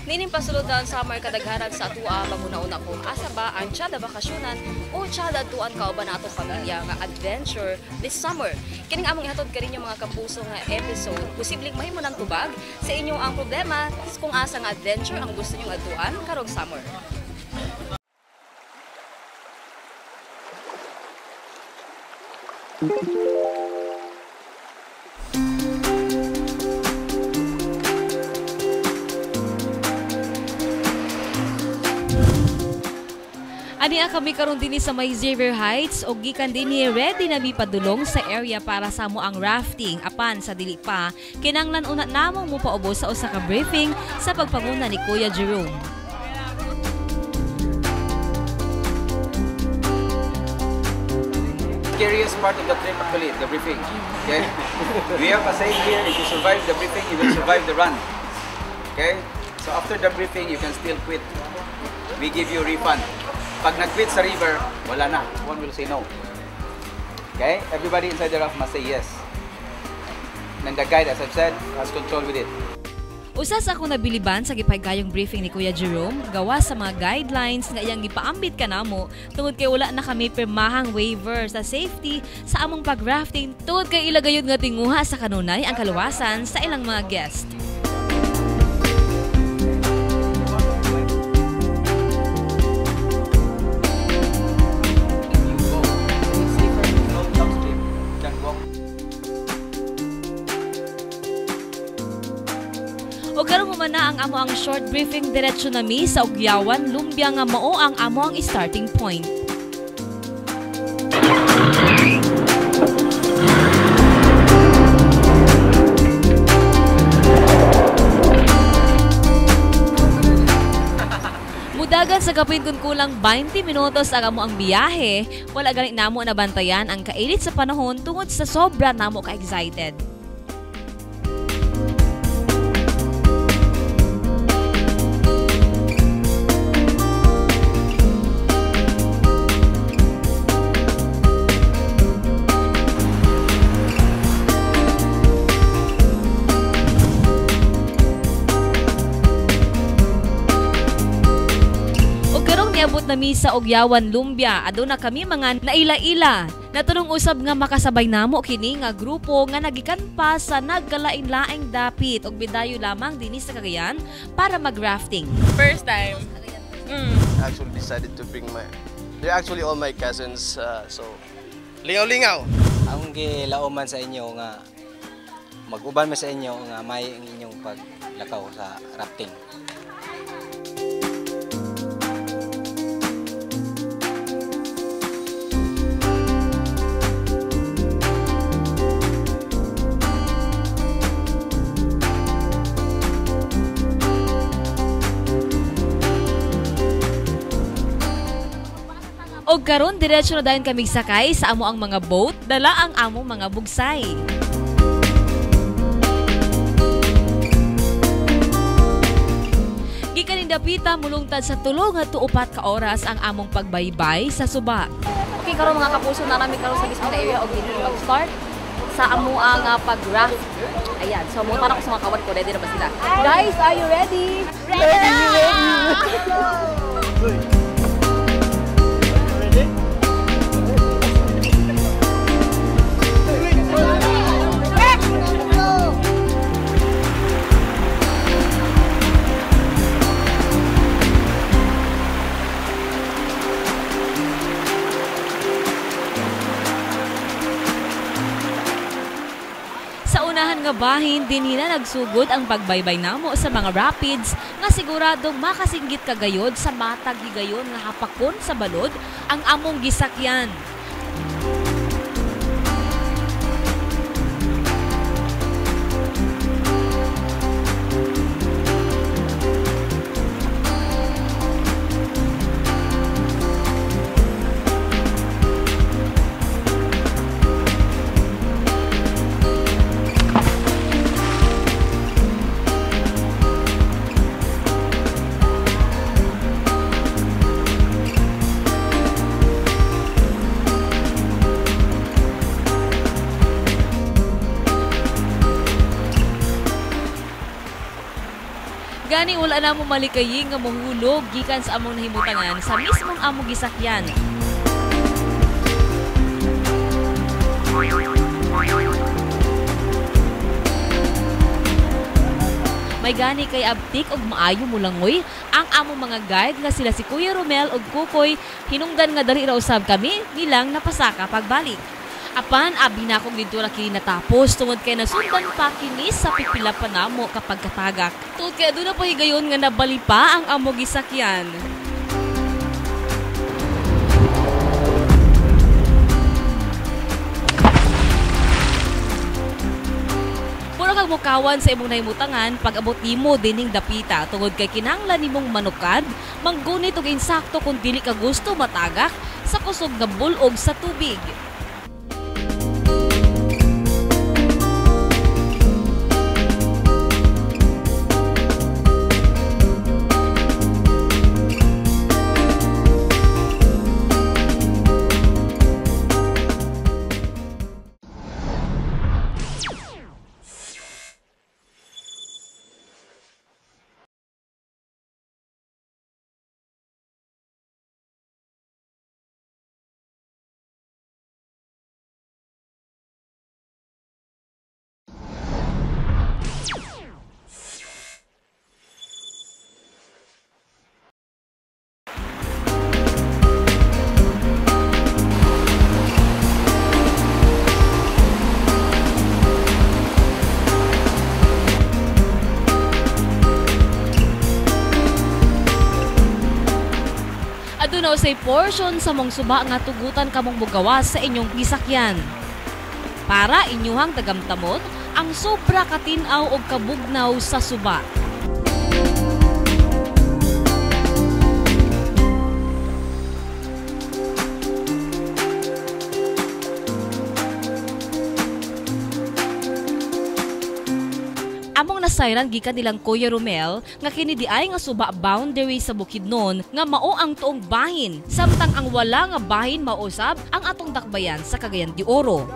Nining pasuludan summer kadaghanan sa atua paguna-una kung asa ba ang tiyada bakasyonan o tiyada tuan kauban na atong pamilya nga adventure this summer. Kining among ihatod kaninyo mga kapuso nga episode, posibleng mahimo ng tubag sa inyong ang problema kung asa nga adventure ang gusto nyong atuan karong summer. Ania kami karon dinhi sa may Xavier Heights og gikan dinhi ready na mi padulong sa area para sa amo ang rafting apan sa dili pa kinahanglan una namong mo paubos sa usa ka briefing sa pagpanguna ni Kuya Jerome. Scariest part of the trip actually, the briefing. Okay? We have a saying here, if you survive the briefing, you will survive the run. Okay? So after the briefing, you can still quit. We give you refund. Pag nag-quit sa river, wala na. One will say no. Okay? Everybody inside the raft must say yes. And the guide, as I've said, has control with it. Usa sa akong nabiliban sa gipahigayong briefing ni Kuya Jerome, gawa sa mga guidelines nga iyang gipaambit kanamo tungod kay wala na kami pirmahang waiver sa safety sa among pag-rafting tungod kay ilagayod nga tinguha sa kanunay ang kaluwasan sa ilang mga guest. O karong humana ang amo ang short briefing diretso nami sa Ugyawan, Lumbia nga mao ang amo ang starting point. Mudagan sa kapin kun kulang 20 minutos ang amo ang biyahe, wala gani namo nabantayan ang kainit sa panahon tungod sa sobra namo ka-excited. Niabot nami sa Ugyawan, Lumbia, aduna kami mga naila-ila. Natulong usab nga makasabay namo kini nga grupo nga nagikan pa sa nagkalain-laing dapit og bidayo lamang dinhi sa Cagayan para mag-rafting. First time. Actually decided to bring they're actually all my cousins, so lingaw-lingaw. Ang gilauman sa inyo nga mag-uban mo sa inyo nga may ang inyong paglakaw sa rafting. Og karon diretso na dayon kami sakay sa amo ang mga boat, dala ang among mga bugsay. Gikan dapita mulungtad sa 3 nga 4 ka oras ang among pagbaybay sa suba. Okay karon mga kapuso na namin karon sa mismo area og dili mag-start sa amo ang pag-raft. Ayan, so mo tanong ko sa mga kawat ko, ready na ba sila? Guys, are you ready? Ready! Sa unahan nga bahin, dinhi na nagsugod ang pagbaybay namo sa mga rapids nga siguradong makasinggit kagayod sa matag higayon nga hapakon sa balod ang among gisakyan. Gani wala na mo malikayi nga mahulog gikan sa among nahimutangan sa mismong among gisakyan. May gani kay abtik og maayo mo langoy ang among mga guide nga sila si Kuya Romel ug Kukoy hinungdan nga dali ra usab kami nilang napasaka pagbalik. Apan abi na kong dito ra kini natapos tungod kay nasundan pa kini sa pipila pa namo kapag katagak. Tungod kay aduna pa higayon nga nabali pa ang among gisakyan. Kag mukawan sa imong nahimutangan pag abot nimo dining dapita tungod kay kinahanglan nimong manukad manggunit og insakto kung dili ka gusto matagak sa kusog nga bulog sa tubig. Aduna say portion sa mong suba nga tugutan kamong mugawas sa inyong gisakyan. Para inyuhang tagamtamon ang sobra katinaw og kabugnaw sa suba. Among nasayran gikan nilang Kuya Romel nga kini di ay nga suba boundary sa Bukidnon nga mao ang tuong bahin samtang ang wala nga bahin mausab ang atong dakbayan sa Cagayan de Oro.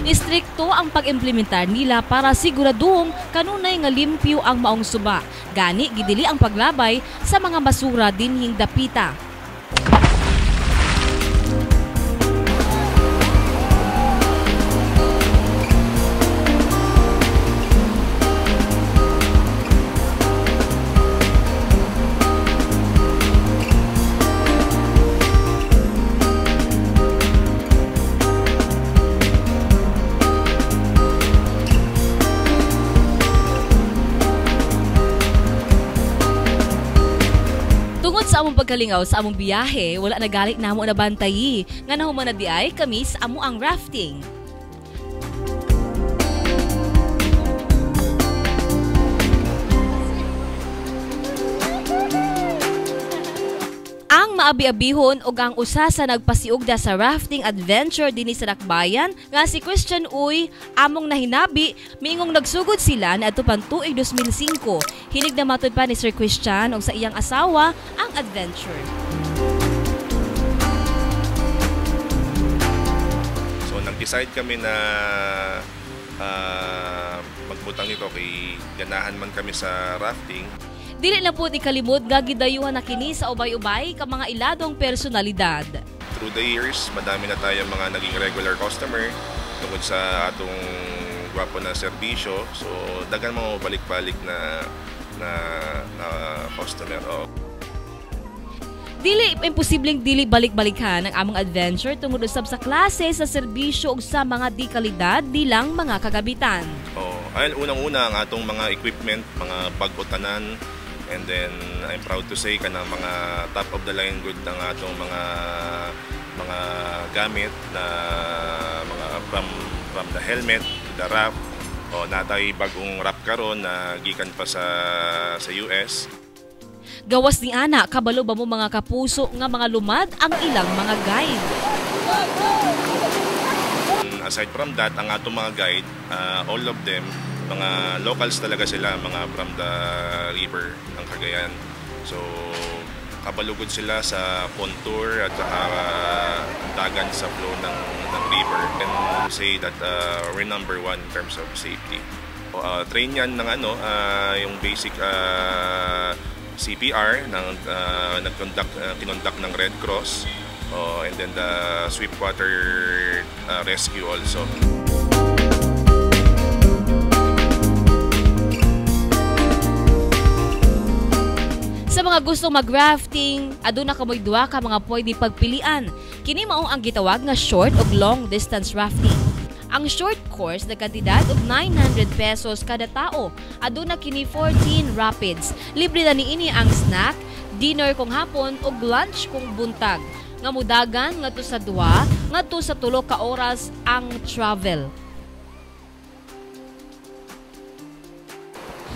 Istrikto ang pag-implementar nila para siguradong kanunay nga limpyo ang maong suba. Gani gidili ang paglabay sa mga basura dinhing dapita. Sa among pagkalingaw sa among biyahe, wala na galit namo na bantayi nga nahuman na di ay kami sa amo ang rafting. Ang maabi-abihon og ang usa sa nagpasiugda sa rafting adventure dinhi sa Dakbayan nga si Christian Uy among nahinabi miingong nagsugod sila na pan tuig 2005. Hinig na matud pa ni Sir Christian og sa iyang asawa ang adventure. So nag-decide kami na magbutang nito kay ganahan man kami sa rafting. Dili na po ni kalimod nga gidayuhan na kini sa ubay-ubay ka mga iladong personalidad. Through the years, madami na tayo mga naging regular customer tungkol sa atong gwapo na serbisyo. So daghan mga balik-balik na customer. Dili imposibleng dili balik-balikan ang among adventure tungod usab sa klase sa serbisyo ug sa mga di kalidad dilang mga kagabitan. Ay unang-una ang atong mga equipment, mga bag-utanan. And then I'm proud to say kanang mga top of the line good ang atong mga gamit na mga from the helmet to the wrap natay bagong wrap karon na gikan pa sa US. Gawas ni ana kabalo ba mo mga kapuso nga mga lumad ang ilang mga guide. Aside from that, ang atong mga guide, all of them mga locals talaga sila, mga from the river ng Cagayan. So, kabalugod sila sa contour at saka dagan sa flow ng river. And say that we're number one in terms of safety. train yan ng yung basic CPR ng kinonduct ng Red Cross, and then the swiftwater rescue also. Sa mga gustong mag-rafting, aduna kamoy duha ka mga pwede pagpilian. Kini mao ang gitawag nga short ug long distance rafting. Ang short course nagkantidad og 900 pesos kada tao. Aduna kini 14 rapids. Libre na niini ang snack, dinner kung hapon ug lunch kung buntag. Nga mudagan ngadto sa 2 ngadto sa 3 ka oras ang travel.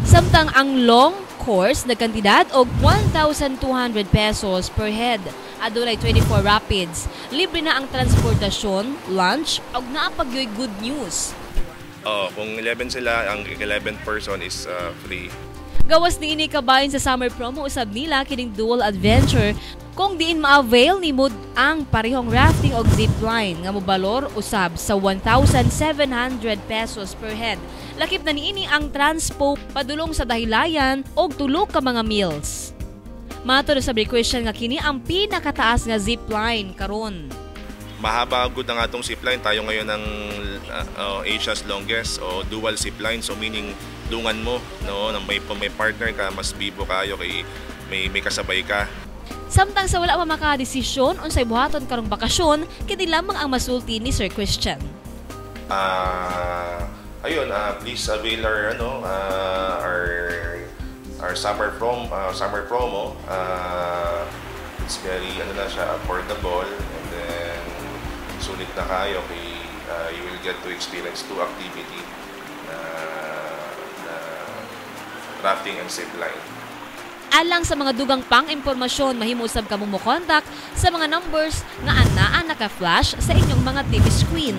Samtang ang long course nagkantidad og 1,200 pesos per head. Adunay 24 rapids. Libre na ang transportasyon, lunch, ug naapagyoy good news. Kung 11 sila, ang 11th person is free. Gawas niini kabahin sa summer promo usab nila kining dual adventure kung diin ma-avail ni Mood ang parehong rafting o zipline nga mobalor usab sa 1,700 pesos per head. Lakip na niini ang transpo padulong sa dahilayan og tulo ka mga meals. Matod sa question nga kini ang pinakataas nga zipline karon. Mahaba gud ang atong zipline. Tayo ngayon ang Asia's longest o dual zipline, so meaning dungan mo na may partner ka, mas bibo kayo kay may kasabay ka. Samtang sa wala pa makadesisyon unsay buhaton karong bakasyon, kini lamang ang masulti ni Sir Christian. Ayun, please avail our summer promo. It's very siya, affordable, and then sulit na kayo kay you will get to experience 2 activity na rafting and zipline. Alang sa mga dugang pang impormasyon, mahimo-usab kamo mo contact sa mga numbers nga anaa naka-flash sa inyong mga TV screen.